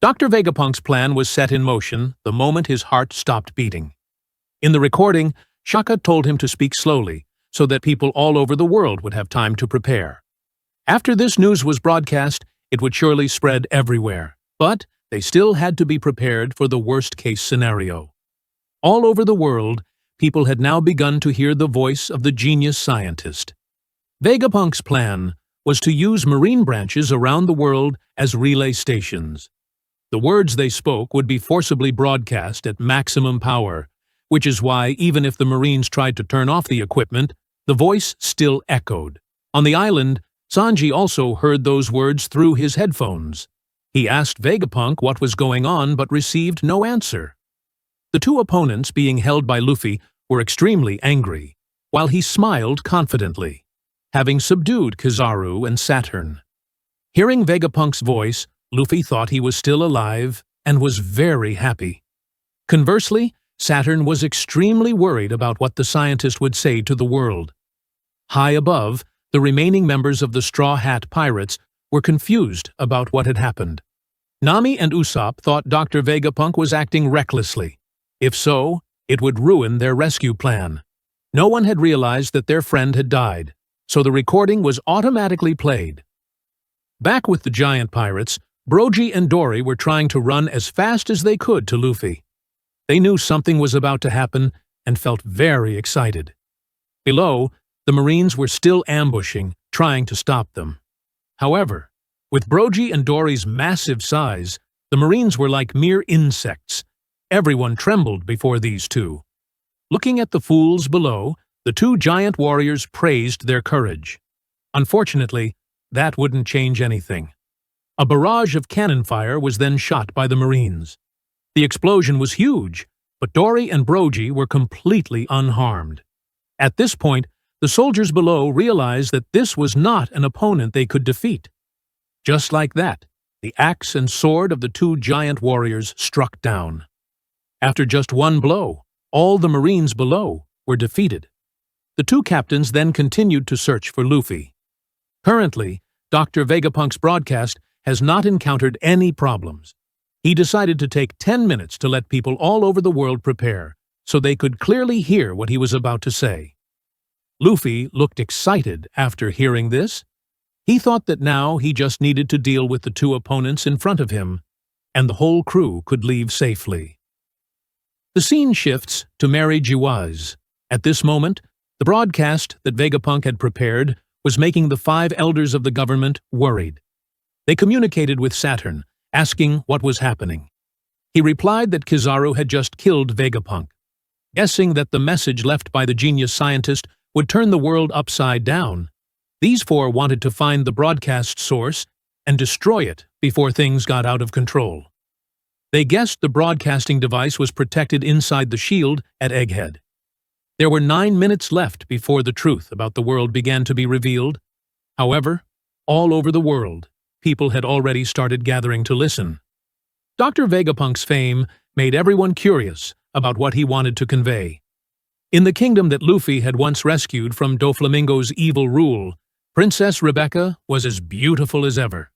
Dr. Vegapunk's plan was set in motion the moment his heart stopped beating. In the recording, Shaka told him to speak slowly so that people all over the world would have time to prepare. After this news was broadcast, it would surely spread everywhere, but they still had to be prepared for the worst-case scenario. All over the world, people had now begun to hear the voice of the genius scientist. Vegapunk's plan was to use marine branches around the world as relay stations. The words they spoke would be forcibly broadcast at maximum power, which is why even if the Marines tried to turn off the equipment, the voice still echoed. On the island, Sanji also heard those words through his headphones. He asked Vegapunk what was going on but received no answer. The two opponents being held by Luffy were extremely angry, while he smiled confidently, having subdued Kizaru and Saturn. Hearing Vegapunk's voice, Luffy thought he was still alive and was very happy. Conversely, Saturn was extremely worried about what the scientist would say to the world. High above, the remaining members of the Straw Hat Pirates were confused about what had happened. Nami and Usopp thought Dr. Vegapunk was acting recklessly. If so, it would ruin their rescue plan. No one had realized that their friend had died, so the recording was automatically played. Back with the giant pirates, Brogy and Dorry were trying to run as fast as they could to Luffy. They knew something was about to happen and felt very excited. Below, the Marines were still ambushing, trying to stop them. However, with Brogy and Dorry's massive size, the Marines were like mere insects. Everyone trembled before these two. Looking at the fools below, the two giant warriors praised their courage. Unfortunately, that wouldn't change anything. A barrage of cannon fire was then shot by the Marines. The explosion was huge, but Dorry and Brogy were completely unharmed. At this point, the soldiers below realized that this was not an opponent they could defeat. Just like that, the axe and sword of the two giant warriors struck down. After just one blow, all the Marines below were defeated. The two captains then continued to search for Luffy. Currently, Dr. Vegapunk's broadcast has not encountered any problems. He decided to take 10 minutes to let people all over the world prepare, so they could clearly hear what he was about to say. Luffy looked excited after hearing this. He thought that now he just needed to deal with the two opponents in front of him, and the whole crew could leave safely. The scene shifts to Mary Jiwaz. At this moment, the broadcast that Vegapunk had prepared was making the 5 elders of the government worried. They communicated with Saturn, asking what was happening. He replied that Kizaru had just killed Vegapunk. Guessing that the message left by the genius scientist would turn the world upside down, these 4 wanted to find the broadcast source and destroy it before things got out of control. They guessed the broadcasting device was protected inside the shield at Egghead. There were 9 minutes left before the truth about the world began to be revealed. However, all over the world, people had already started gathering to listen. Dr. Vegapunk's fame made everyone curious about what he wanted to convey. In the kingdom that Luffy had once rescued from Doflamingo's evil rule, Princess Rebecca was as beautiful as ever.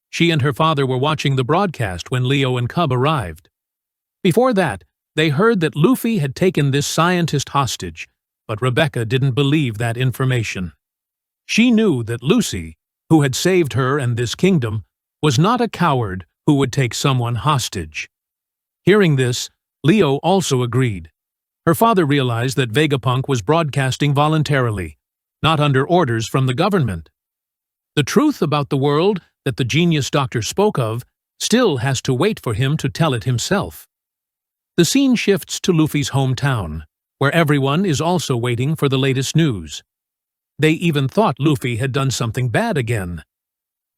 She and her father were watching the broadcast when Leo and Cub arrived. Before that, they heard that Luffy had taken this scientist hostage, but Rebecca didn't believe that information. She knew that Lucci, who had saved her and this kingdom, was not a coward who would take someone hostage. Hearing this, Leo also agreed. Her father realized that Vegapunk was broadcasting voluntarily, not under orders from the government. The truth about the world that the genius doctor spoke of still has to wait for him to tell it himself. The scene shifts to Luffy's hometown, where everyone is also waiting for the latest news. They even thought Luffy had done something bad again.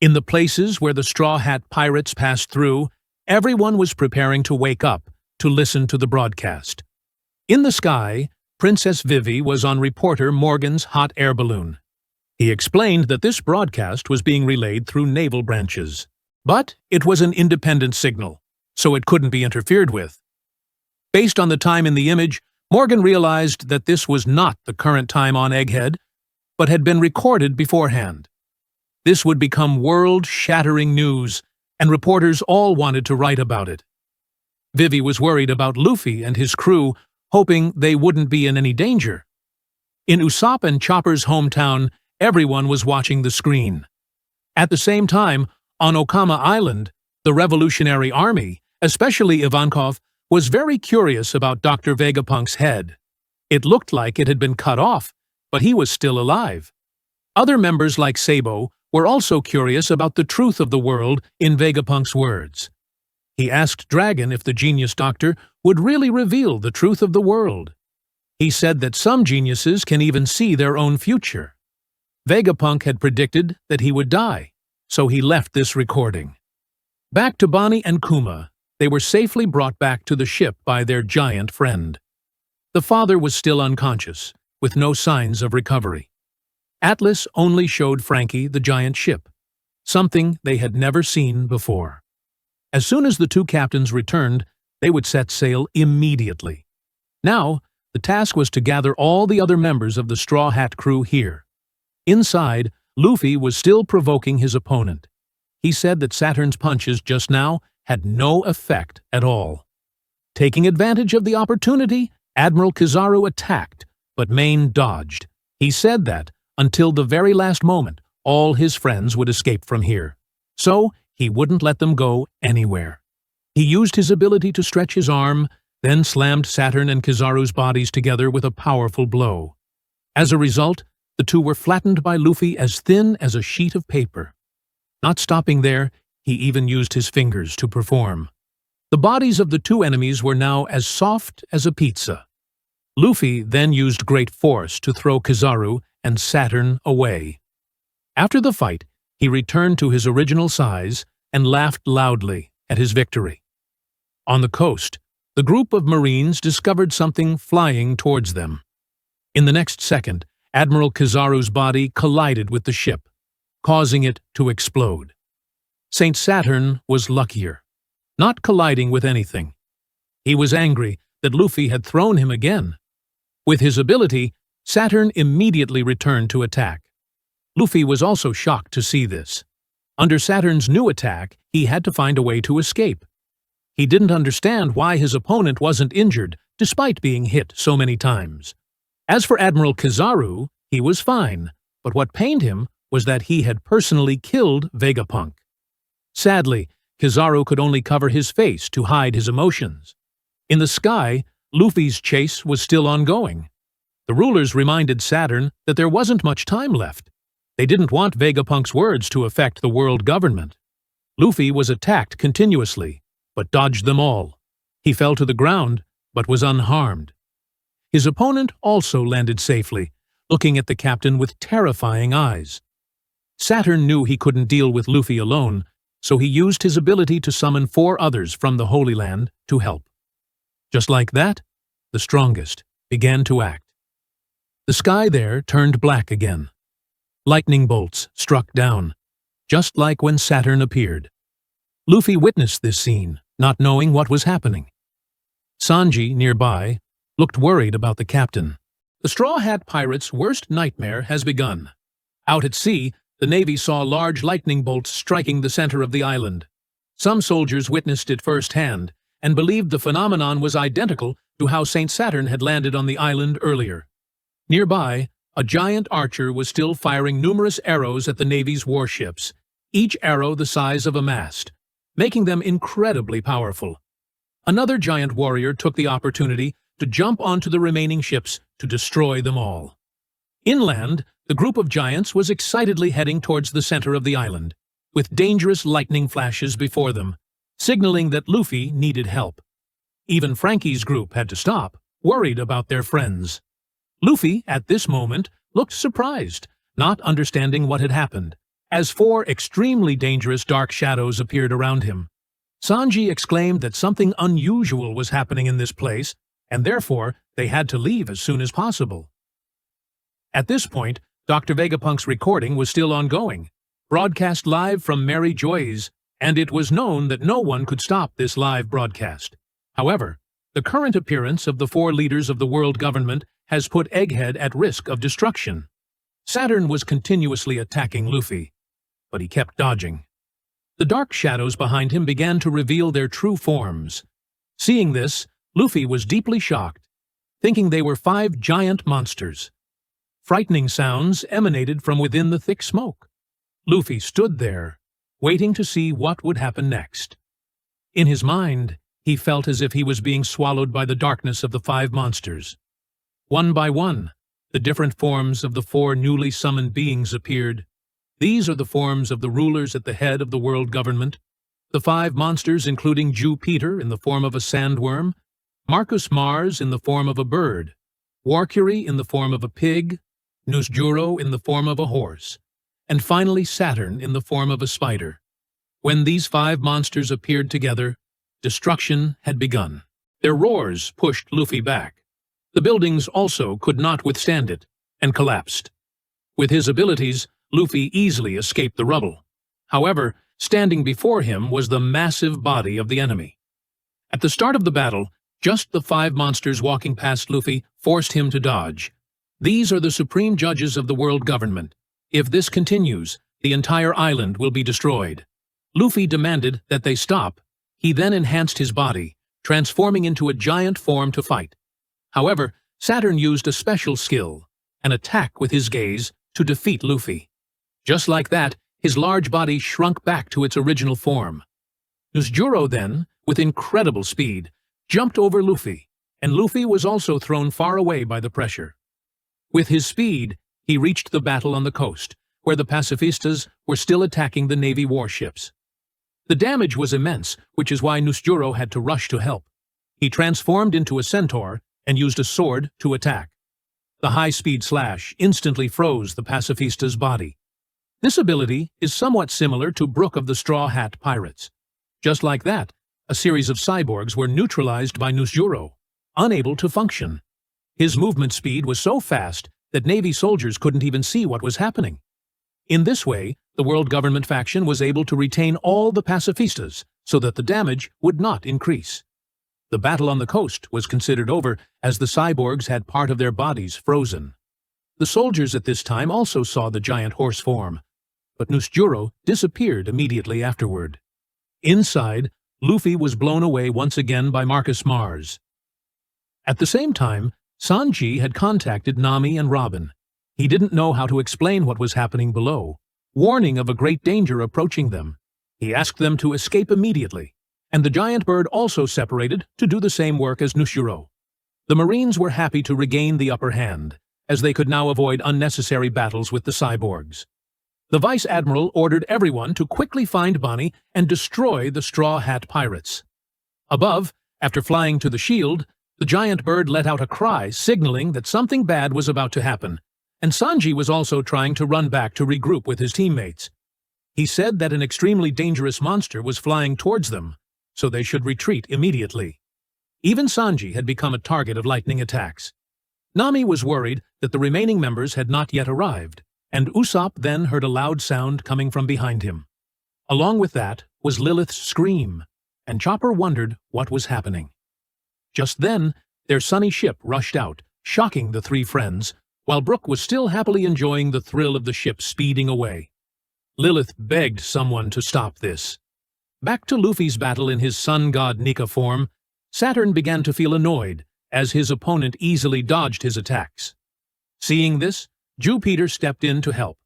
In the places where the Straw Hat Pirates passed through, everyone was preparing to wake up to listen to the broadcast. In the sky, Princess Vivi was on reporter Morgan's hot air balloon. He explained that this broadcast was being relayed through naval branches, but it was an independent signal, so it couldn't be interfered with. Based on the time in the image, Morgan realized that this was not the current time on Egghead, but had been recorded beforehand. This would become world-shattering news, and reporters all wanted to write about it. Vivi was worried about Luffy and his crew, hoping they wouldn't be in any danger. In Usopp and Chopper's hometown, everyone was watching the screen. At the same time, on Okama Island, the Revolutionary Army, especially Ivankov, was very curious about Dr. Vegapunk's head. It looked like it had been cut off, but he was still alive. Other members like Sabo were also curious about the truth of the world in Vegapunk's words. He asked Dragon if the genius doctor would really reveal the truth of the world. He said that some geniuses can even see their own future. Vegapunk had predicted that he would die, so he left this recording. Back to Bonnie and Kuma, they were safely brought back to the ship by their giant friend. The father was still unconscious, with no signs of recovery. Atlas only showed Frankie the giant ship, something they had never seen before. As soon as the two captains returned, they would set sail immediately. Now, the task was to gather all the other members of the Straw Hat crew here. Inside, Luffy was still provoking his opponent. He said that Saturn's punches just now had no effect at all. Taking advantage of the opportunity, Admiral Kizaru attacked, but Maine dodged. He said that, until the very last moment, all his friends would escape from here. So, he wouldn't let them go anywhere. He used his ability to stretch his arm, then slammed Saturn and Kizaru's bodies together with a powerful blow. As a result, the two were flattened by Luffy as thin as a sheet of paper. Not stopping there, he even used his fingers to perform. The bodies of the two enemies were now as soft as a pizza. Luffy then used great force to throw Kizaru and Saturn away. After the fight, he returned to his original size and laughed loudly at his victory. On the coast, the group of Marines discovered something flying towards them. In the next second, Admiral Kizaru's body collided with the ship, causing it to explode. Saint Saturn was luckier, not colliding with anything. He was angry that Luffy had thrown him again. With his ability, Saturn immediately returned to attack. Luffy was also shocked to see this. Under Saturn's new attack, he had to find a way to escape. He didn't understand why his opponent wasn't injured, despite being hit so many times. As for Admiral Kizaru, he was fine, but what pained him was that he had personally killed Vegapunk. Sadly, Kizaru could only cover his face to hide his emotions. In the sky, Luffy's chase was still ongoing. The rulers reminded Saturn that there wasn't much time left. They didn't want Vegapunk's words to affect the world government. Luffy was attacked continuously, but dodged them all. He fell to the ground, but was unharmed. His opponent also landed safely, looking at the captain with terrifying eyes. Saturn knew he couldn't deal with Luffy alone, so he used his ability to summon 4 others from the Holy Land to help. Just like that, the strongest began to act. The sky there turned black again. Lightning bolts struck down, just like when Saturn appeared. Luffy witnessed this scene, not knowing what was happening. Sanji, nearby, looked worried about the captain. The Straw Hat Pirates' worst nightmare has begun. Out at sea, the Navy saw large lightning bolts striking the center of the island. Some soldiers witnessed it firsthand and believed the phenomenon was identical to how Saint Saturn had landed on the island earlier. Nearby, a giant archer was still firing numerous arrows at the Navy's warships, each arrow the size of a mast, making them incredibly powerful. Another giant warrior took the opportunity to jump onto the remaining ships to destroy them all. Inland, the group of giants was excitedly heading towards the center of the island, with dangerous lightning flashes before them, signaling that Luffy needed help. Even Frankie's group had to stop, worried about their friends. Luffy, at this moment, looked surprised, not understanding what had happened, as 4 extremely dangerous dark shadows appeared around him. Sanji exclaimed that something unusual was happening in this place, and therefore they had to leave as soon as possible. At this point, Dr. Vegapunk's recording was still ongoing, broadcast live from Mary Joy's, and it was known that no one could stop this live broadcast. However, the current appearance of the 4 leaders of the world government has put Egghead at risk of destruction. Saturn was continuously attacking Luffy, but he kept dodging. The dark shadows behind him began to reveal their true forms. Seeing this, Luffy was deeply shocked, thinking they were 5 giant monsters. Frightening sounds emanated from within the thick smoke. Luffy stood there, waiting to see what would happen next. In his mind, he felt as if he was being swallowed by the darkness of the 5 monsters. One by one, the different forms of the 4 newly summoned beings appeared. These are the forms of the rulers at the head of the world government. The 5 monsters including Jupiter in the form of a sandworm, Marcus Mars in the form of a bird, Warcury in the form of a pig, Nusjuro in the form of a horse, and finally Saturn in the form of a spider. When these 5 monsters appeared together, destruction had begun. Their roars pushed Luffy back. The buildings also could not withstand it, and collapsed. With his abilities, Luffy easily escaped the rubble. However, standing before him was the massive body of the enemy. At the start of the battle, just the 5 monsters walking past Luffy forced him to dodge. These are the supreme judges of the world government. If this continues, the entire island will be destroyed. Luffy demanded that they stop. He then enhanced his body, transforming into a giant form to fight. However, Saturn used a special skill, an attack with his gaze, to defeat Luffy. Just like that, his large body shrunk back to its original form. Nusjuro then, with incredible speed, jumped over Luffy, and Luffy was also thrown far away by the pressure. With his speed, he reached the battle on the coast, where the pacifistas were still attacking the Navy warships. The damage was immense, which is why Nusjuro had to rush to help. He transformed into a centaur and used a sword to attack. The high-speed slash instantly froze the pacifista's body. This ability is somewhat similar to Brook of the Straw Hat Pirates. Just like that, a series of cyborgs were neutralized by Nusjuro, unable to function. His movement speed was so fast that Navy soldiers couldn't even see what was happening. In this way, the world government faction was able to retain all the pacifistas so that the damage would not increase. The battle on the coast was considered over as the cyborgs had part of their bodies frozen. The soldiers at this time also saw the giant horse form, but Nusjuro disappeared immediately afterward. Inside, Luffy was blown away once again by Marcus Mars. At the same time, Sanji had contacted Nami and Robin. He didn't know how to explain what was happening below, warning of a great danger approaching them. He asked them to escape immediately, and the giant bird also separated to do the same work as Nusjuro. The Marines were happy to regain the upper hand, as they could now avoid unnecessary battles with the cyborgs. The Vice Admiral ordered everyone to quickly find Bonnie and destroy the Straw Hat Pirates. Above, after flying to the shield, the giant bird let out a cry signaling that something bad was about to happen, and Sanji was also trying to run back to regroup with his teammates. He said that an extremely dangerous monster was flying towards them, so they should retreat immediately. Even Sanji had become a target of lightning attacks. Nami was worried that the remaining members had not yet arrived, and Usopp then heard a loud sound coming from behind him. Along with that was Lilith's scream, and Chopper wondered what was happening. Just then, their sunny ship rushed out, shocking the 3 friends, while Brook was still happily enjoying the thrill of the ship speeding away. Lilith begged someone to stop this. Back to Luffy's battle in his Sun God Nika form, Saturn began to feel annoyed as his opponent easily dodged his attacks. Seeing this, Jupiter stepped in to help,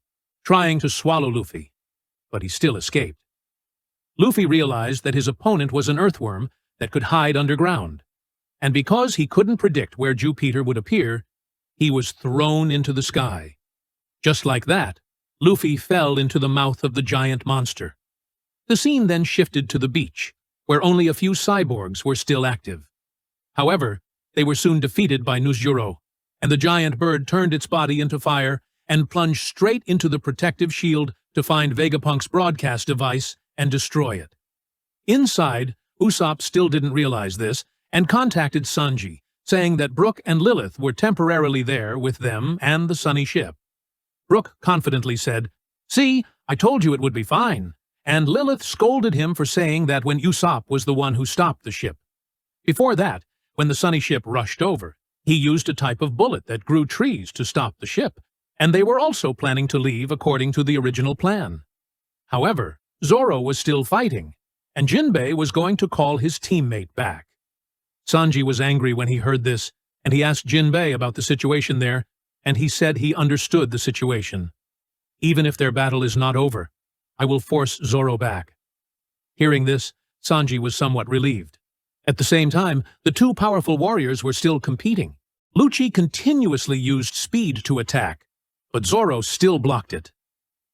trying to swallow Luffy, but he still escaped. Luffy realized that his opponent was an earthworm that could hide underground, and because he couldn't predict where Jupiter would appear, he was thrown into the sky. Just like that, Luffy fell into the mouth of the giant monster. The scene then shifted to the beach, where only a few cyborgs were still active. However, they were soon defeated by Nusjuro, and the giant bird turned its body into fire and plunged straight into the protective shield to find Vegapunk's broadcast device and destroy it. Inside, Usopp still didn't realize this and contacted Sanji, saying that Brook and Lilith were temporarily there with them and the sunny ship. Brook confidently said, "See, I told you it would be fine," and Lilith scolded him for saying that when Usopp was the one who stopped the ship. Before that, when the sunny ship rushed over, he used a type of bullet that grew trees to stop the ship, and they were also planning to leave according to the original plan. However, Zoro was still fighting, and Jinbei was going to call his teammate back. Sanji was angry when he heard this, and he asked Jinbei about the situation there, and he said he understood the situation. Even if their battle is not over, I will force Zoro back. Hearing this, Sanji was somewhat relieved. At the same time, the two powerful warriors were still competing. Lucci continuously used speed to attack, but Zoro still blocked it.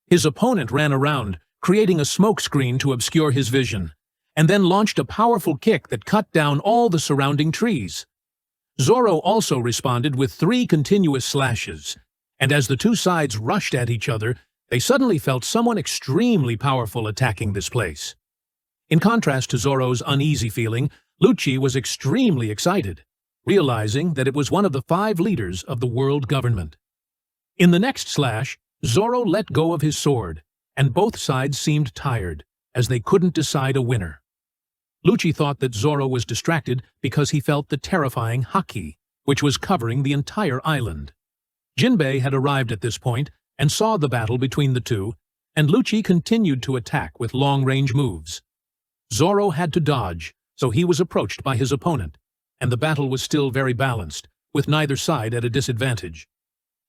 His opponent ran around, creating a smokescreen to obscure his vision, and then launched a powerful kick that cut down all the surrounding trees. Zoro also responded with 3 continuous slashes, and as the two sides rushed at each other, they suddenly felt someone extremely powerful attacking this place. In contrast to Zoro's uneasy feeling, Lucci was extremely excited, realizing that it was one of the 5 leaders of the world government. In the next slash, Zoro let go of his sword, and both sides seemed tired, as they couldn't decide a winner. Lucci thought that Zoro was distracted because he felt the terrifying haki, which was covering the entire island. Jinbei had arrived at this point and saw the battle between the two, and Lucci continued to attack with long-range moves. Zoro had to dodge, so he was approached by his opponent, and the battle was still very balanced, with neither side at a disadvantage.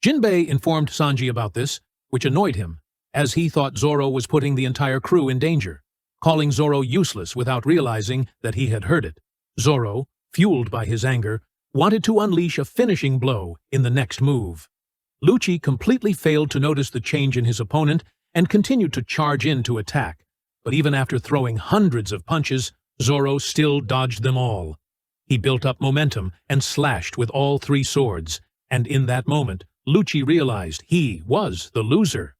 Jinbei informed Sanji about this, which annoyed him, as he thought Zoro was putting the entire crew in danger, calling Zoro useless without realizing that he had heard it. Zoro, fueled by his anger, wanted to unleash a finishing blow in the next move. Lucci completely failed to notice the change in his opponent and continued to charge in to attack, but even after throwing hundreds of punches, Zoro still dodged them all. He built up momentum and slashed with all 3 swords, and in that moment, Lucci realized he was the loser.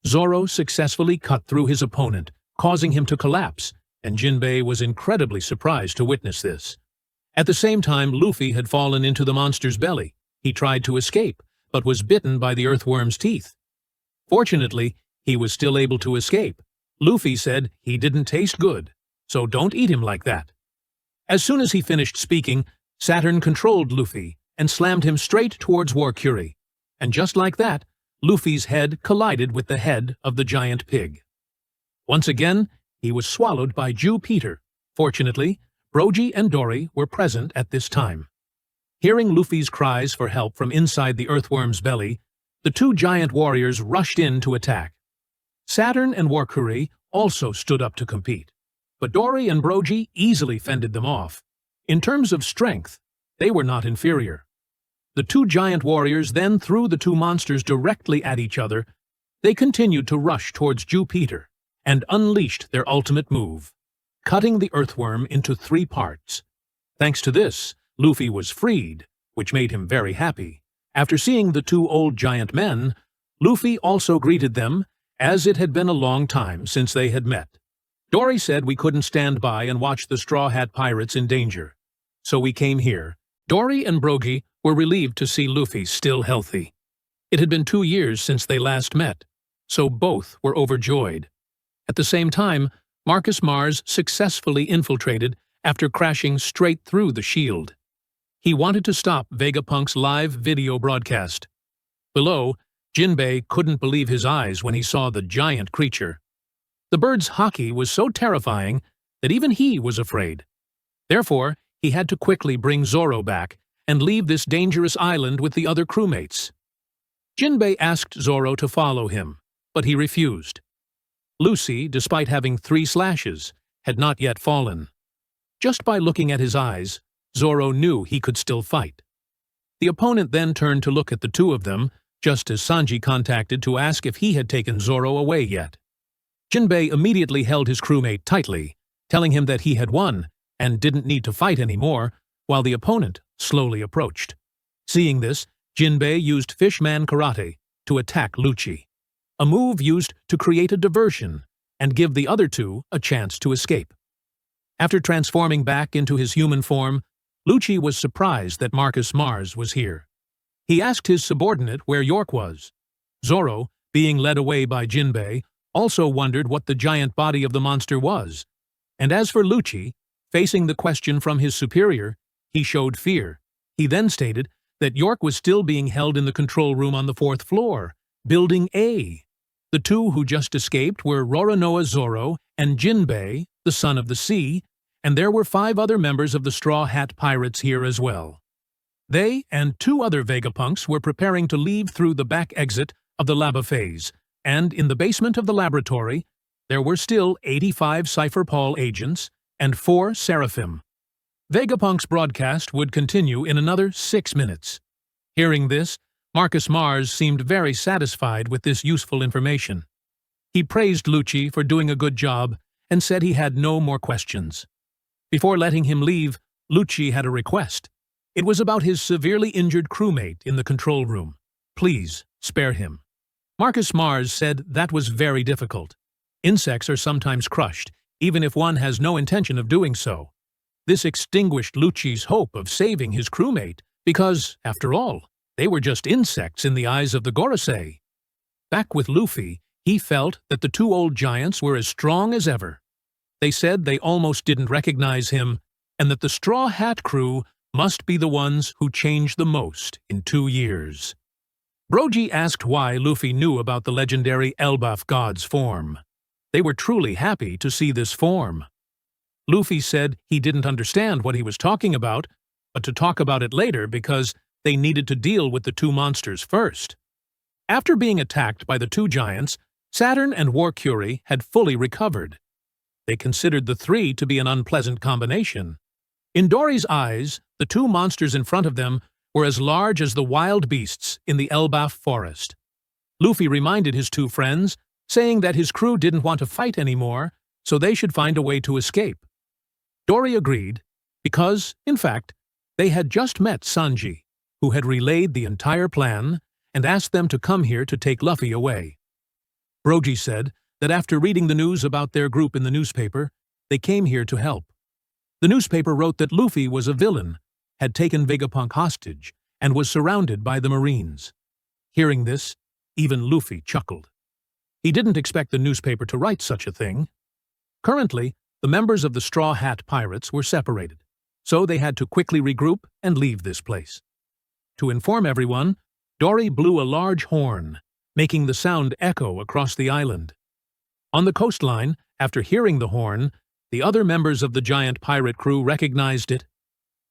Zoro successfully cut through his opponent, causing him to collapse, and Jinbei was incredibly surprised to witness this. At the same time, Luffy had fallen into the monster's belly. He tried to escape, but was bitten by the earthworm's teeth. Fortunately, he was still able to escape. Luffy said he didn't taste good, so don't eat him like that. As soon as he finished speaking, Saturn controlled Luffy and slammed him straight towards Warcury, and just like that, Luffy's head collided with the head of the giant pig. Once again, he was swallowed by Peter. Fortunately, Brogy and Dorry were present at this time. Hearing Luffy's cries for help from inside the earthworm's belly, the 2 giant warriors rushed in to attack. Saturn and Warcury also stood up to compete, but Dorry and Brogy easily fended them off. In terms of strength, they were not inferior. The 2 giant warriors then threw the 2 monsters directly at each other. They continued to rush towards Peter and unleashed their ultimate move, cutting the earthworm into 3 parts. Thanks to this, Luffy was freed, which made him very happy. After seeing the 2 old giant men, Luffy also greeted them, as it had been a long time since they had met. Dorry said we couldn't stand by and watch the Straw Hat Pirates in danger, so we came here. Dorry and Brogy were relieved to see Luffy still healthy. It had been 2 years since they last met, so both were overjoyed. At the same time, Marcus Mars successfully infiltrated after crashing straight through the shield. He wanted to stop Vegapunk's live video broadcast. Below, Jinbei couldn't believe his eyes when he saw the giant creature. The bird's haki was so terrifying that even he was afraid. Therefore, he had to quickly bring Zoro back and leave this dangerous island with the other crewmates. Jinbei asked Zoro to follow him, but he refused. Lucci, despite having 3 slashes, had not yet fallen. Just by looking at his eyes, Zoro knew he could still fight. The opponent then turned to look at the 2 of them, just as Sanji contacted to ask if he had taken Zoro away yet. Jinbei immediately held his crewmate tightly, telling him that he had won and didn't need to fight anymore, while the opponent slowly approached. Seeing this, Jinbei used Fishman Karate to attack Lucci, a move used to create a diversion and give the other 2 a chance to escape. After transforming back into his human form, Lucci was surprised that Marcus Mars was here. He asked his subordinate where York was. Zoro, being led away by Jinbei, also wondered what the giant body of the monster was. And as for Lucci, facing the question from his superior, he showed fear. He then stated that York was still being held in the control room on the 4th floor, Building A. The two who just escaped were Roronoa Zoro and Jinbei, the Son of the Sea, and there were 5 other members of the Straw Hat Pirates here as well. They and 2 other Vegapunks were preparing to leave through the back exit of the laba phase, and in the basement of the laboratory, there were still 85 Cypher Paul agents and 4 Seraphim. Vegapunk's broadcast would continue in another 6 minutes. Hearing this, Marcus Mars seemed very satisfied with this useful information. He praised Lucci for doing a good job and said he had no more questions. Before letting him leave, Lucci had a request. It was about his severely injured crewmate in the control room. Please, spare him. Marcus Mars said that was very difficult. Insects are sometimes crushed, even if one has no intention of doing so. This extinguished Lucci's hope of saving his crewmate because, after all, they were just insects in the eyes of the Gorosei. Back with Luffy, he felt that the 2 old giants were as strong as ever. They said they almost didn't recognize him, and that the Straw Hat crew must be the ones who changed the most in 2 years. Brogy asked why Luffy knew about the legendary Elbaf god's form. They were truly happy to see this form. Luffy said he didn't understand what he was talking about, but to talk about it later because they needed to deal with the 2 monsters first. After being attacked by the 2 giants, Saturn and Warcury had fully recovered. They considered the 3 to be an unpleasant combination. In Dorry's eyes, the 2 monsters in front of them were as large as the wild beasts in the Elbaf forest. Luffy reminded his 2 friends, saying that his crew didn't want to fight anymore, so they should find a way to escape. Dorry agreed, because, in fact, they had just met Sanji, who had relayed the entire plan and asked them to come here to take Luffy away. Brogy said that after reading the news about their group in the newspaper, they came here to help. The newspaper wrote that Luffy was a villain, had taken Vegapunk hostage, and was surrounded by the Marines. Hearing this, even Luffy chuckled. He didn't expect the newspaper to write such a thing. Currently, the members of the Straw Hat Pirates were separated, so they had to quickly regroup and leave this place. To inform everyone, Dorry blew a large horn, making the sound echo across the island. On the coastline, after hearing the horn, the other members of the giant pirate crew recognized it.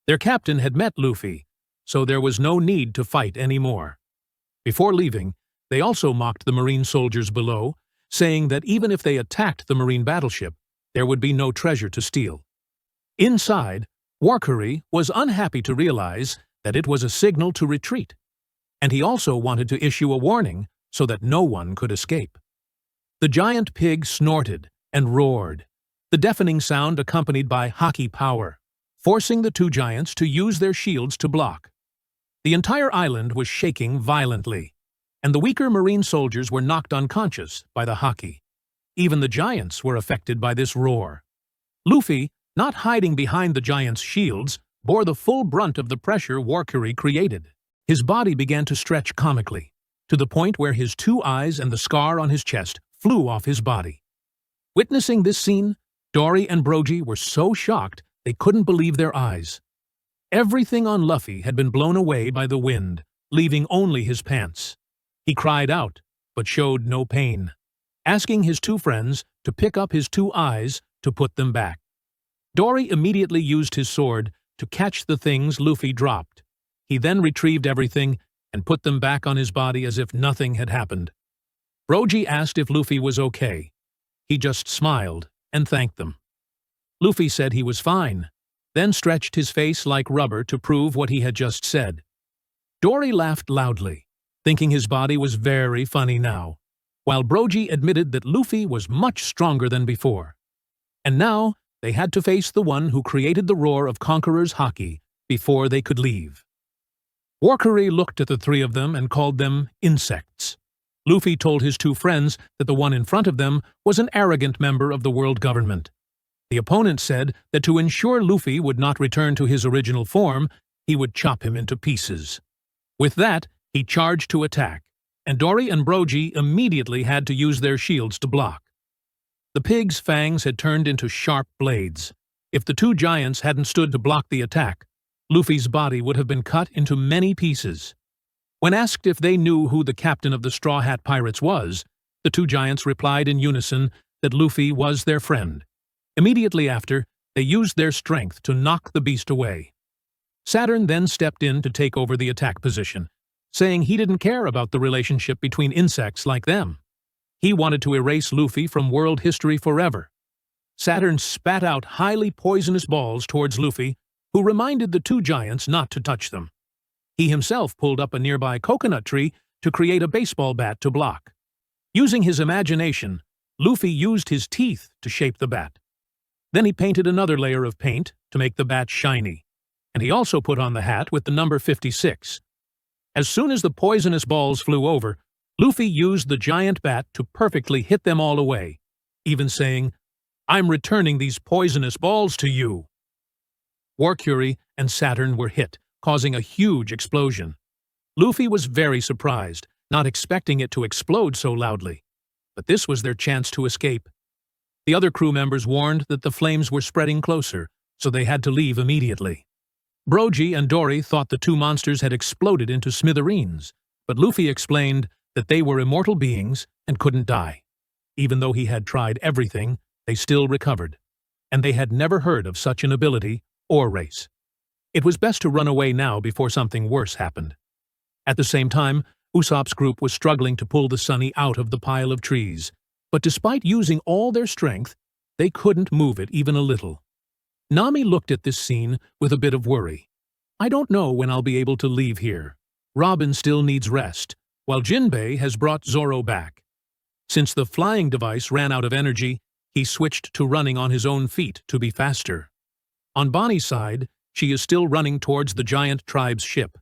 Their captain had met Luffy, so there was no need to fight anymore. Before leaving, they also mocked the Marine soldiers below, saying that even if they attacked the Marine battleship, there would be no treasure to steal. Inside, Warcury was unhappy to realize that it was a signal to retreat, and he also wanted to issue a warning so that no one could escape. The giant pig snorted and roared, the deafening sound accompanied by hockey power, forcing the 2 giants to use their shields to block. The entire island was shaking violently, and the weaker Marine soldiers were knocked unconscious by the hockey. Even the giants were affected by this roar. Luffy, not hiding behind the giants' shields, bore the full brunt of the pressure Warcury created. His body began to stretch comically, to the point where his 2 eyes and the scar on his chest flew off his body. Witnessing this scene, Dorry and Brogy were so shocked they couldn't believe their eyes. Everything on Luffy had been blown away by the wind, leaving only his pants. He cried out, but showed no pain, asking his 2 friends to pick up his 2 eyes to put them back. Dorry immediately used his sword to catch the things Luffy dropped. He then retrieved everything and put them back on his body as if nothing had happened. Brogy asked if Luffy was okay. He just smiled and thanked them. Luffy said he was fine, then stretched his face like rubber to prove what he had just said. Dorry laughed loudly, thinking his body was very funny now, while Brogy admitted that Luffy was much stronger than before. And now they had to face the one who created the roar of Conqueror's hockey before they could leave. Warcury looked at the 3 of them and called them insects. Luffy told his 2 friends that the one in front of them was an arrogant member of the world government. The opponent said that to ensure Luffy would not return to his original form, he would chop him into pieces. With that, he charged to attack, and Dorry and Brogy immediately had to use their shields to block. The pig's fangs had turned into sharp blades. If the 2 giants hadn't stood to block the attack, Luffy's body would have been cut into many pieces. When asked if they knew who the captain of the Straw Hat Pirates was, The two giants replied in unison that Luffy was their friend. Immediately after, they used their strength to knock the beast away. Saturn then stepped in to take over the attack position, saying he didn't care about the relationship between insects like them. He wanted to erase Luffy from world history forever. Saturn spat out highly poisonous balls towards Luffy, who reminded the two giants not to touch them. He himself pulled up a nearby coconut tree to create a baseball bat to block. Using his imagination, Luffy used his teeth to shape the bat. Then he painted another layer of paint to make the bat shiny, and he also put on the hat with the number 56. As soon as the poisonous balls flew over, Luffy used the giant bat to perfectly hit them all away, even saying, "I'm returning these poisonous balls to you." Warcury and Saturn were hit, causing a huge explosion. Luffy was very surprised, not expecting it to explode so loudly. But this was their chance to escape. The other crew members warned that the flames were spreading closer, so they had to leave immediately. Brogy and Dorry thought the two monsters had exploded into smithereens, but Luffy explained that they were immortal beings and couldn't die. Even though he had tried everything, they still recovered, and they had never heard of such an ability or race. It was best to run away now before something worse happened. At the same time, Usopp's group was struggling to pull the Sunny out of the pile of trees, but despite using all their strength, they couldn't move it even a little. Nami looked at this scene with a bit of worry. "I don't know when I'll be able to leave here. Robin still needs rest, while Jinbei has brought Zoro back. Since the flying device ran out of energy, he switched to running on his own feet to be faster. On Bonnie's side, she is still running towards the giant tribe's ship.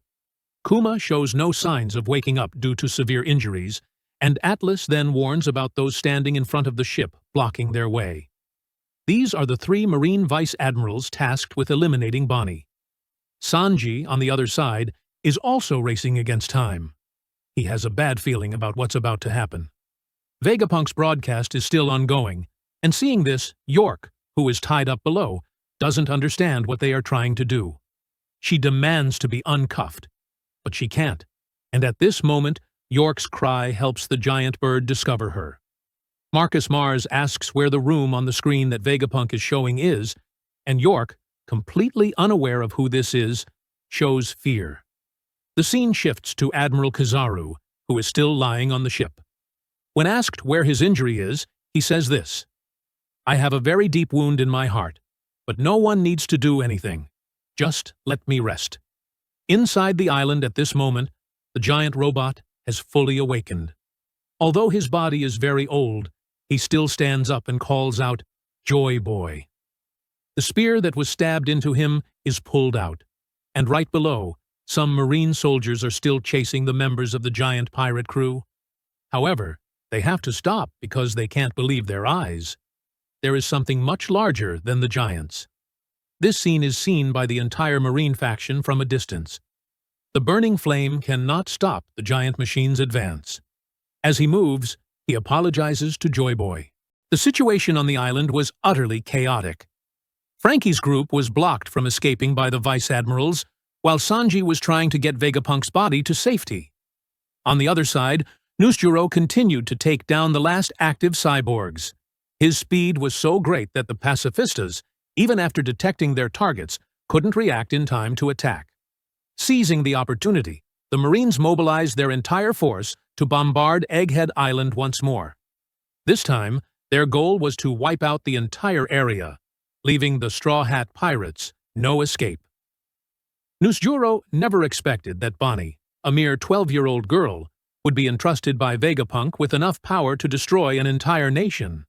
Kuma shows no signs of waking up due to severe injuries, and Atlas then warns about those standing in front of the ship, blocking their way. These are the three Marine Vice Admirals tasked with eliminating Bonnie. Sanji, on the other side, is also racing against time. He has a bad feeling about what's about to happen. Vegapunk's broadcast is still ongoing, and seeing this, York, who is tied up below, doesn't understand what they are trying to do. She demands to be uncuffed, but she can't, and at this moment, York's cry helps the giant bird discover her. Marcus Mars asks where the room on the screen that Vegapunk is showing is, and York, completely unaware of who this is, shows fear. The scene shifts to Admiral Kizaru, who is still lying on the ship. When asked where his injury is, he says this: "I have a very deep wound in my heart, but no one needs to do anything. Just let me rest." Inside the island at this moment, the giant robot has fully awakened. Although his body is very old, he still stands up and calls out, "Joy Boy." The spear that was stabbed into him is pulled out, and right below, some Marine soldiers are still chasing the members of the giant pirate crew. However, they have to stop because they can't believe their eyes. There is something much larger than the giants. This scene is seen by the entire Marine faction from a distance. The burning flame cannot stop the giant machine's advance. As he moves, he apologizes to Joy Boy. The situation on the island was utterly chaotic. Frankie's group was blocked from escaping by the Vice Admirals, while Sanji was trying to get Vegapunk's body to safety. On the other side, Nusjuro continued to take down the last active cyborgs. His speed was so great that the pacifistas, even after detecting their targets, couldn't react in time to attack. Seizing the opportunity, the Marines mobilized their entire force to bombard Egghead Island once more. This time, their goal was to wipe out the entire area, leaving the Straw Hat Pirates no escape. Nusjuro never expected that Bonnie, a mere 12-year-old girl, would be entrusted by Vegapunk with enough power to destroy an entire nation.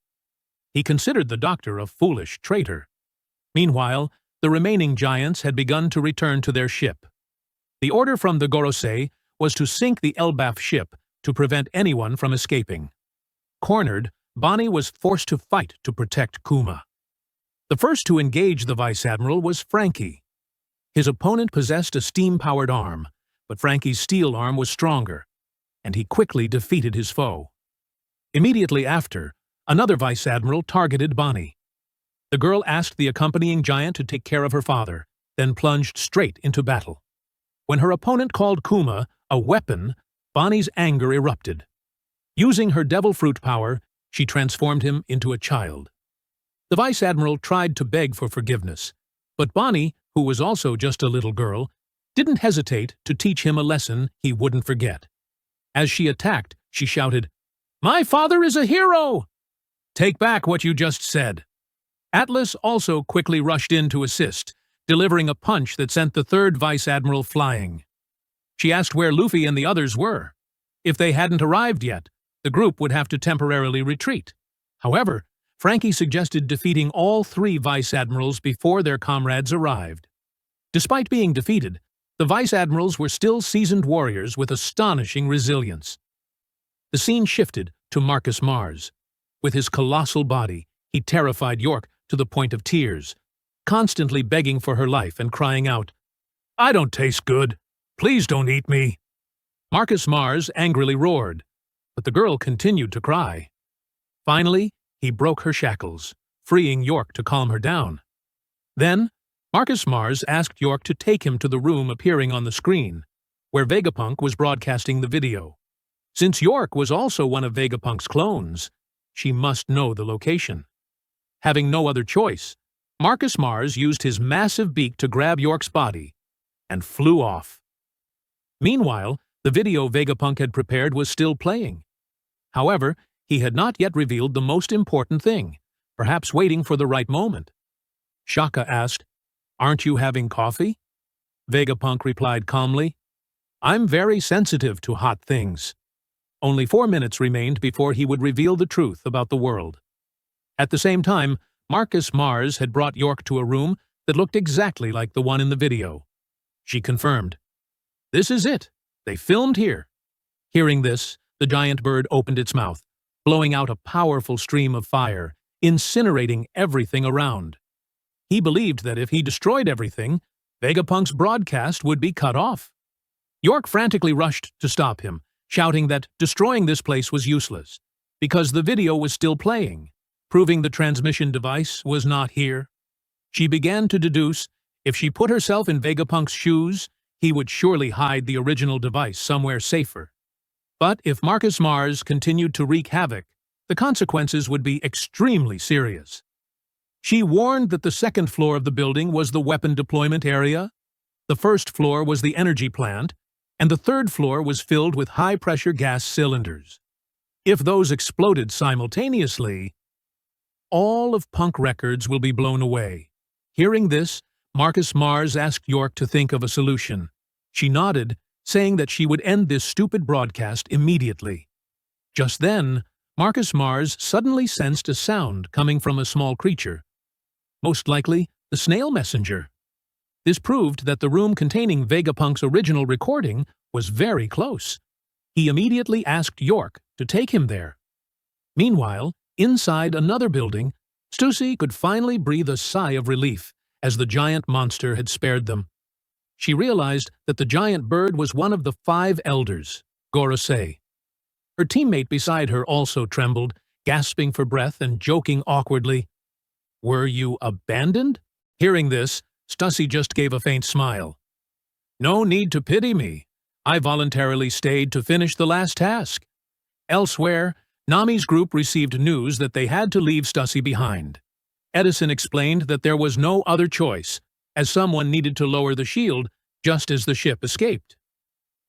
He considered the doctor a foolish traitor. Meanwhile, the remaining giants had begun to return to their ship. The order from the Gorosei was to sink the Elbaf ship to prevent anyone from escaping. Cornered, Bonnie was forced to fight to protect Kuma. The first to engage the Vice Admiral was Frankie. His opponent possessed a steam-powered arm, but Frankie's steel arm was stronger, and he quickly defeated his foe. Immediately after, another Vice Admiral targeted Bonnie. The girl asked the accompanying giant to take care of her father, then plunged straight into battle. When her opponent called Kuma a weapon, Bonnie's anger erupted. Using her devil fruit power, she transformed him into a child. The Vice Admiral tried to beg for forgiveness, but Bonnie, who was also just a little girl, didn't hesitate to teach him a lesson he wouldn't forget. As she attacked, she shouted, "My father is a hero! Take back what you just said." Atlas also quickly rushed in to assist, delivering a punch that sent the third Vice Admiral flying. She asked where Luffy and the others were. If they hadn't arrived yet, the group would have to temporarily retreat. However, Frankie suggested defeating all three Vice Admirals before their comrades arrived. Despite being defeated, the Vice Admirals were still seasoned warriors with astonishing resilience. The scene shifted to Marcus Mars. With his colossal body, he terrified York to the point of tears, constantly begging for her life and crying out, "I don't taste good. Please don't eat me." Marcus Mars angrily roared, but the girl continued to cry. Finally, he broke her shackles, freeing York to calm her down. Then, Marcus Mars asked York to take him to the room appearing on the screen, where Vegapunk was broadcasting the video. Since York was also one of Vegapunk's clones, she must know the location. Having no other choice, Marcus Mars used his massive beak to grab York's body and flew off. Meanwhile, the video Vegapunk had prepared was still playing. However, he had not yet revealed the most important thing, perhaps waiting for the right moment. Shaka asked, "Aren't you having coffee?" Vegapunk replied calmly, "I'm very sensitive to hot things." Only 4 minutes remained before he would reveal the truth about the world. At the same time, Marcus Mars had brought York to a room that looked exactly like the one in the video. She confirmed, "This is it. They filmed here." Hearing this, the giant bird opened its mouth, blowing out a powerful stream of fire, incinerating everything around. He believed that if he destroyed everything, Vegapunk's broadcast would be cut off. York frantically rushed to stop him, shouting that destroying this place was useless, because the video was still playing, proving the transmission device was not here. She began to deduce if she put herself in Vegapunk's shoes, he would surely hide the original device somewhere safer. But if Marcus Mars continued to wreak havoc, the consequences would be extremely serious. She warned that the second floor of the building was the weapon deployment area, the first floor was the energy plant, and the third floor was filled with high-pressure gas cylinders. If those exploded simultaneously, all of Punk Records will be blown away. Hearing this, Marcus Mars asked York to think of a solution. She nodded, saying that she would end this stupid broadcast immediately. Just then, Marcus Mars suddenly sensed a sound coming from a small creature. Most likely, the snail messenger. This proved that the room containing Vegapunk's original recording was very close. He immediately asked York to take him there. Meanwhile, inside another building, Stussy could finally breathe a sigh of relief as the giant monster had spared them. She realized that the giant bird was one of the 5 elders, Gorosei. Her teammate beside her also trembled, gasping for breath and joking awkwardly. "Were you abandoned?" Hearing this, Stussy just gave a faint smile. "No need to pity me. I voluntarily stayed to finish the last task." Elsewhere, Nami's group received news that they had to leave Stussy behind. Edison explained that there was no other choice, as someone needed to lower the shield just as the ship escaped.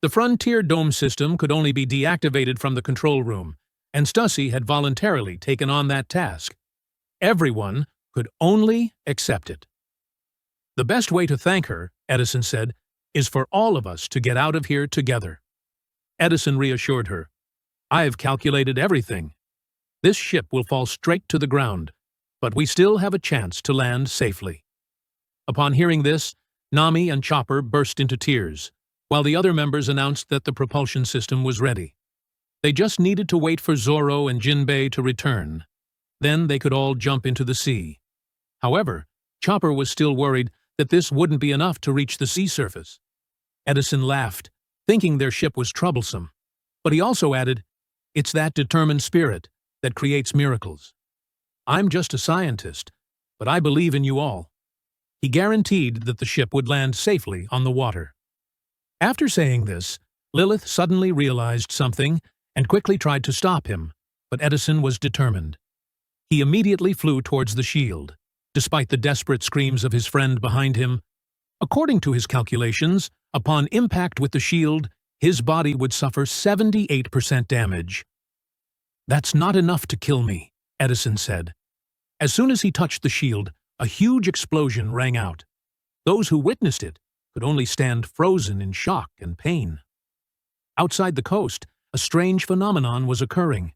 The Frontier Dome system could only be deactivated from the control room, and Stussy had voluntarily taken on that task. Everyone could only accept it. "The best way to thank her," Edison said, "is for all of us to get out of here together." Edison reassured her, "I have calculated everything. This ship will fall straight to the ground, but we still have a chance to land safely." Upon hearing this, Nami and Chopper burst into tears, while the other members announced that the propulsion system was ready. They just needed to wait for Zoro and Jinbei to return. Then they could all jump into the sea. However, Chopper was still worried that this wouldn't be enough to reach the sea surface. Edison laughed, thinking their ship was troublesome. But he also added, "It's that determined spirit that creates miracles. I'm just a scientist, but I believe in you all." He guaranteed that the ship would land safely on the water. After saying this, Lilith suddenly realized something and quickly tried to stop him, but Edison was determined. He immediately flew towards the shield, despite the desperate screams of his friend behind him. According to his calculations, upon impact with the shield, his body would suffer 78% damage. "That's not enough to kill me," Edison said. As soon as he touched the shield, a huge explosion rang out. Those who witnessed it could only stand frozen in shock and pain. Outside the coast, a strange phenomenon was occurring.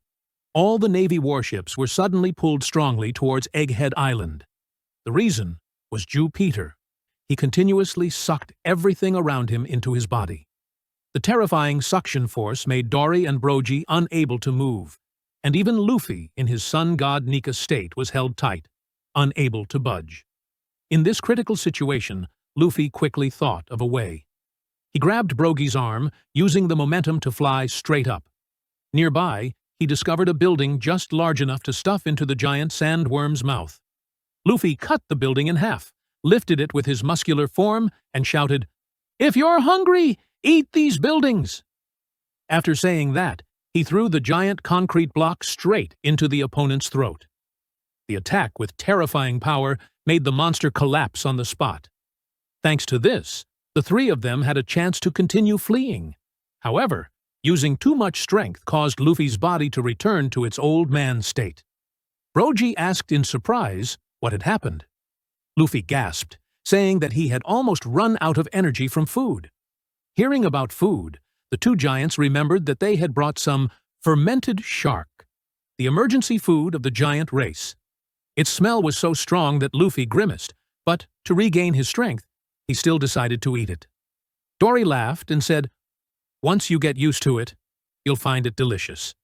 All the Navy warships were suddenly pulled strongly towards Egghead Island. The reason was Jew Peter. He continuously sucked everything around him into his body. The terrifying suction force made Dorry and Brogy unable to move, and even Luffy, in his Sun God Nika state, was held tight, unable to budge. In this critical situation, Luffy quickly thought of a way. He grabbed Brogy's arm, using the momentum to fly straight up. Nearby, he discovered a building just large enough to stuff into the giant sandworm's mouth. Luffy cut the building in half, lifted it with his muscular form, and shouted, "If you're hungry, eat these buildings!" After saying that, he threw the giant concrete block straight into the opponent's throat. The attack, with terrifying power, made the monster collapse on the spot. Thanks to this, the three of them had a chance to continue fleeing. However, using too much strength caused Luffy's body to return to its old man state. Brogy asked in surprise what had happened. Luffy gasped, saying that he had almost run out of energy from food. Hearing about food, the two giants remembered that they had brought some fermented shark, the emergency food of the giant race. Its smell was so strong that Luffy grimaced, but to regain his strength, he still decided to eat it. Dorry laughed and said, "Once you get used to it, you'll find it delicious."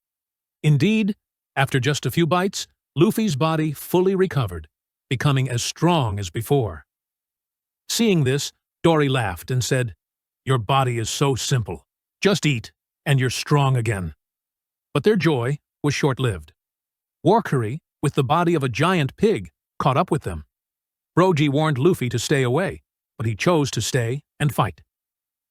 Indeed, after just a few bites, Luffy's body fully recovered, becoming as strong as before. Seeing this, Dorry laughed and said, "Your body is so simple. Just eat, and you're strong again." But their joy was short-lived. Warcury, with the body of a giant pig, caught up with them. Brogy warned Luffy to stay away, but he chose to stay and fight.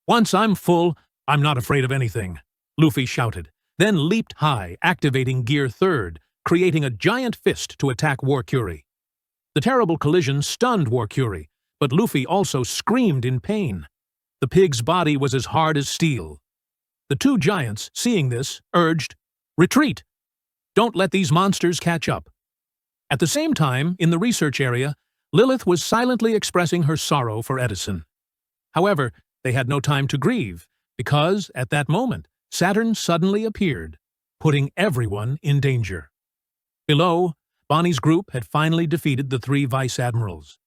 "Once I'm full, I'm not afraid of anything," Luffy shouted, then leaped high, activating Gear 3rd, creating a giant fist to attack Warcury. The terrible collision stunned Warcury, but Luffy also screamed in pain. The pig's body was as hard as steel. The two giants, seeing this, urged, "Retreat! Don't let these monsters catch up." At the same time, in the research area, Lilith was silently expressing her sorrow for Edison. However, they had no time to grieve, because, at that moment, Saturn suddenly appeared, putting everyone in danger. Below, Bonnie's group had finally defeated the three vice-admirals.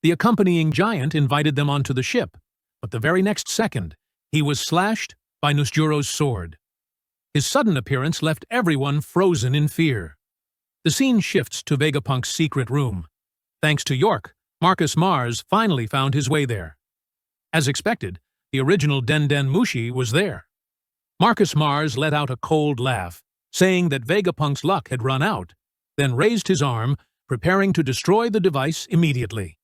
The accompanying giant invited them onto the ship, but the very next second, he was slashed by Nusjuro's sword. His sudden appearance left everyone frozen in fear. The scene shifts to Vegapunk's secret room. Thanks to York, Marcus Mars finally found his way there. As expected, the original Den Den Mushi was there. Marcus Mars let out a cold laugh, saying that Vegapunk's luck had run out, then raised his arm, preparing to destroy the device immediately.